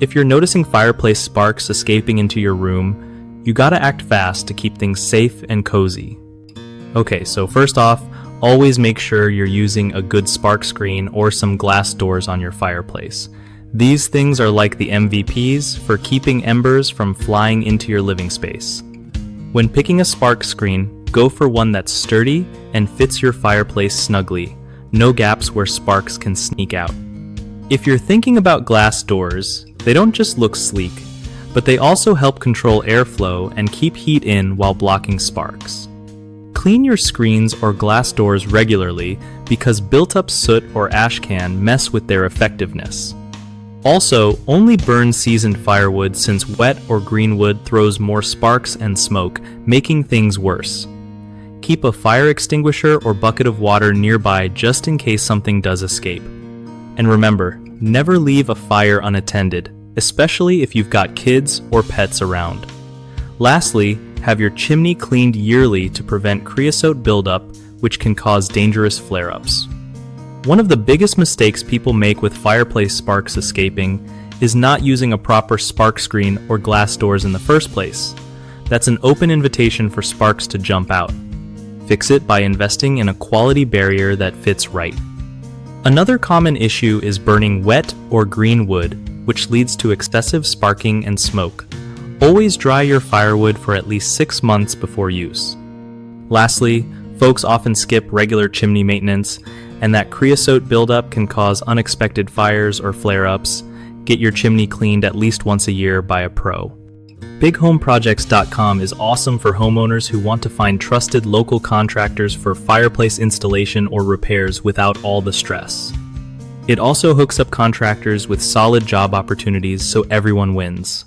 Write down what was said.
If you're noticing fireplace sparks escaping into your room, you gotta act fast to keep things safe and cozy. Okay, so first off, always make sure you're using a good spark screen or some glass doors on your fireplace. These things are like the MVPs for keeping embers from flying into your living space. When picking a spark screen, go for one that's sturdy and fits your fireplace snugly, no gaps where sparks can sneak out. If you're thinking about glass doors, they don't just look sleek, but they also help control airflow and keep heat in while blocking sparks. Clean your screens or glass doors regularly because built-up soot or ash can mess with their effectiveness. Also, only burn seasoned firewood since wet or green wood throws more sparks and smoke, making things worse. Keep a fire extinguisher or bucket of water nearby just in case something does escape. And remember, never leave a fire unattended, especially if you've got kids or pets around. Lastly, have your chimney cleaned yearly to prevent creosote buildup, which can cause dangerous flare-ups. One of the biggest mistakes people make with fireplace sparks escaping is not using a proper spark screen or glass doors in the first place. That's an open invitation for sparks to jump out. Fix it by investing in a quality barrier that fits right. Another common issue is burning wet or green wood, which leads to excessive sparking and smoke. Always dry your firewood for at least 6 months before use. Lastly, folks often skip regular chimney maintenance, and that creosote buildup can cause unexpected fires or flare-ups. Get your chimney cleaned at least once a year by a pro. BigHomeProjects.com is awesome for homeowners who want to find trusted local contractors for fireplace installation or repairs without all the stress. It also hooks up contractors with solid job opportunities so everyone wins.